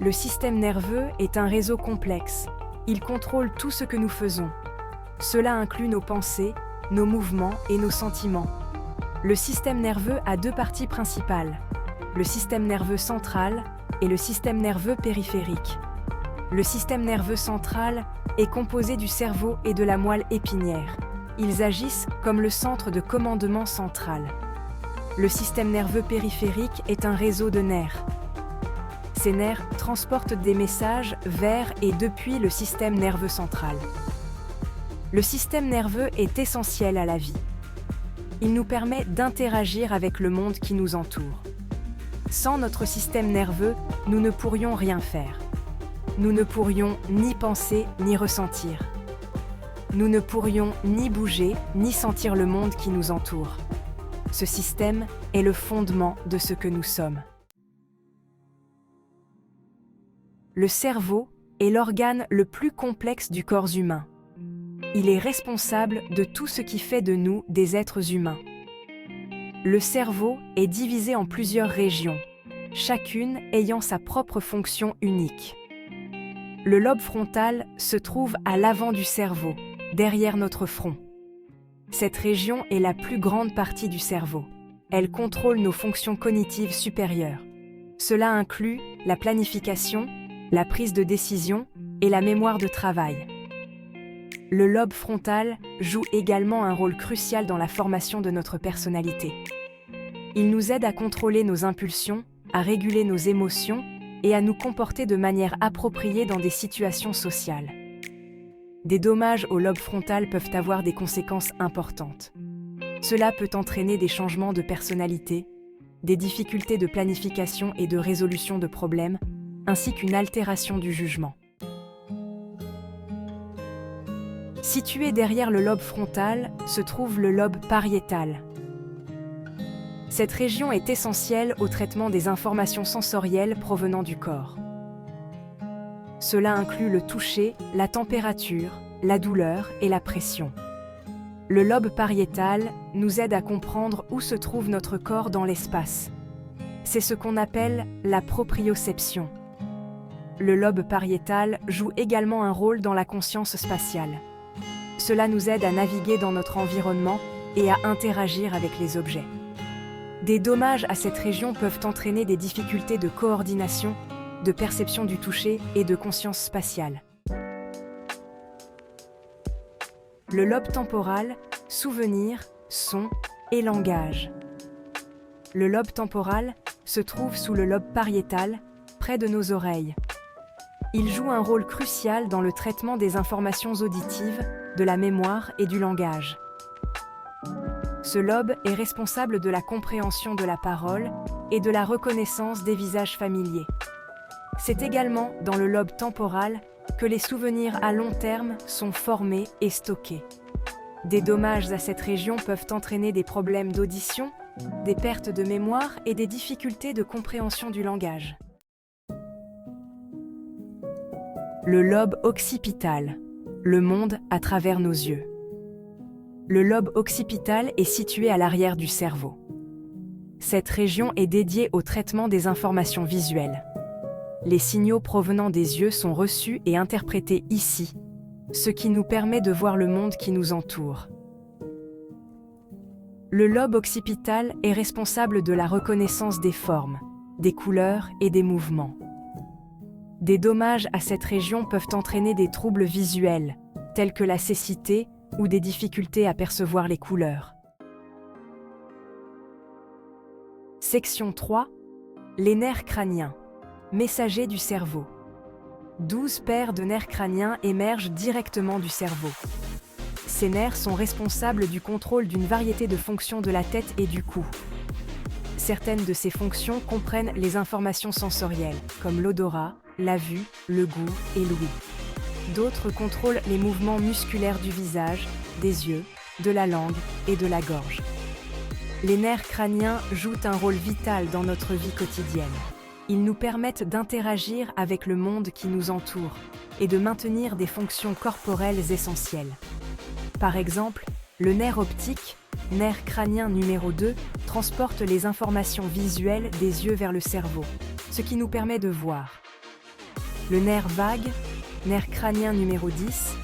Le système nerveux est un réseau complexe. Il contrôle tout ce que nous faisons. Cela inclut nos pensées, nos mouvements et nos sentiments. Le système nerveux a deux parties principales, le système nerveux central et le système nerveux périphérique. Le système nerveux central est composé du cerveau et de la moelle épinière. Ils agissent comme le centre de commandement central. Le système nerveux périphérique est un réseau de nerfs. Ces nerfs transportent des messages vers et depuis le système nerveux central. Le système nerveux est essentiel à la vie. Il nous permet d'interagir avec le monde qui nous entoure. Sans notre système nerveux, nous ne pourrions rien faire. Nous ne pourrions ni penser ni ressentir. Nous ne pourrions ni bouger ni sentir le monde qui nous entoure. Ce système est le fondement de ce que nous sommes. Le cerveau est l'organe le plus complexe du corps humain. Il est responsable de tout ce qui fait de nous des êtres humains. Le cerveau est divisé en plusieurs régions, chacune ayant sa propre fonction unique. Le lobe frontal se trouve à l'avant du cerveau, derrière notre front. Cette région est la plus grande partie du cerveau. Elle contrôle nos fonctions cognitives supérieures. Cela inclut la planification, la prise de décision et la mémoire de travail. Le lobe frontal joue également un rôle crucial dans la formation de notre personnalité. Il nous aide à contrôler nos impulsions, à réguler nos émotions et à nous comporter de manière appropriée dans des situations sociales. Des dommages au lobe frontal peuvent avoir des conséquences importantes. Cela peut entraîner des changements de personnalité, des difficultés de planification et de résolution de problèmes, ainsi qu'une altération du jugement. Situé derrière le lobe frontal se trouve le lobe pariétal. Cette région est essentielle au traitement des informations sensorielles provenant du corps. Cela inclut le toucher, la température, la douleur et la pression. Le lobe pariétal nous aide à comprendre où se trouve notre corps dans l'espace. C'est ce qu'on appelle la proprioception. Le lobe pariétal joue également un rôle dans la conscience spatiale. Cela nous aide à naviguer dans notre environnement et à interagir avec les objets. Des dommages à cette région peuvent entraîner des difficultés de coordination, de perception du toucher et de conscience spatiale. Le lobe temporal, souvenir, son et langage. Le lobe temporal se trouve sous le lobe pariétal, près de nos oreilles. Il joue un rôle crucial dans le traitement des informations auditives, de la mémoire et du langage. Ce lobe est responsable de la compréhension de la parole et de la reconnaissance des visages familiers. C'est également dans le lobe temporal que les souvenirs à long terme sont formés et stockés. Des dommages à cette région peuvent entraîner des problèmes d'audition, des pertes de mémoire et des difficultés de compréhension du langage. Le lobe occipital, le monde à travers nos yeux. Le lobe occipital est situé à l'arrière du cerveau. Cette région est dédiée au traitement des informations visuelles. Les signaux provenant des yeux sont reçus et interprétés ici, ce qui nous permet de voir le monde qui nous entoure. Le lobe occipital est responsable de la reconnaissance des formes, des couleurs et des mouvements. Des dommages à cette région peuvent entraîner des troubles visuels, tels que la cécité ou des difficultés à percevoir les couleurs. Section 3. Les nerfs crâniens, messagers du cerveau. 12 paires de nerfs crâniens émergent directement du cerveau. Ces nerfs sont responsables du contrôle d'une variété de fonctions de la tête et du cou. Certaines de ces fonctions comprennent les informations sensorielles, comme l'odorat, la vue, le goût et l'ouïe. D'autres contrôlent les mouvements musculaires du visage, des yeux, de la langue et de la gorge. Les nerfs crâniens jouent un rôle vital dans notre vie quotidienne. Ils nous permettent d'interagir avec le monde qui nous entoure et de maintenir des fonctions corporelles essentielles. Par exemple, le nerf optique, nerf crânien numéro 2, transporte les informations visuelles des yeux vers le cerveau, ce qui nous permet de voir. Le nerf vague, nerf crânien numéro 10,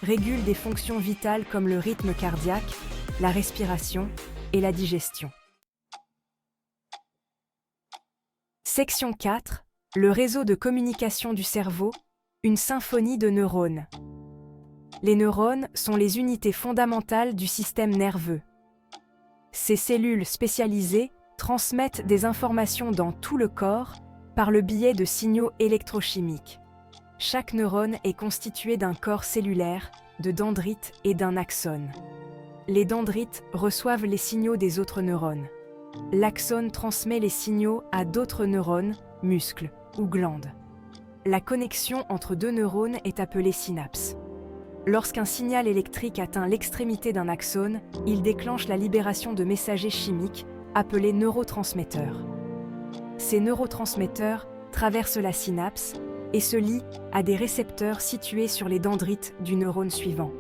régule des fonctions vitales comme le rythme cardiaque, la respiration et la digestion. Section 4. Le réseau de communication du cerveau, une symphonie de neurones. Les neurones sont les unités fondamentales du système nerveux. Ces cellules spécialisées transmettent des informations dans tout le corps par le biais de signaux électrochimiques. Chaque neurone est constitué d'un corps cellulaire, de dendrites et d'un axone. Les dendrites reçoivent les signaux des autres neurones. L'axone transmet les signaux à d'autres neurones, muscles ou glandes. La connexion entre deux neurones est appelée synapse. Lorsqu'un signal électrique atteint l'extrémité d'un axone, il déclenche la libération de messagers chimiques appelés neurotransmetteurs. Ces neurotransmetteurs traversent la synapse et se lient à des récepteurs situés sur les dendrites du neurone suivant.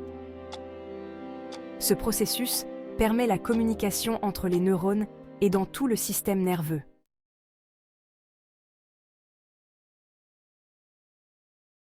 Ce processus permet la communication entre les neurones et dans tout le système nerveux.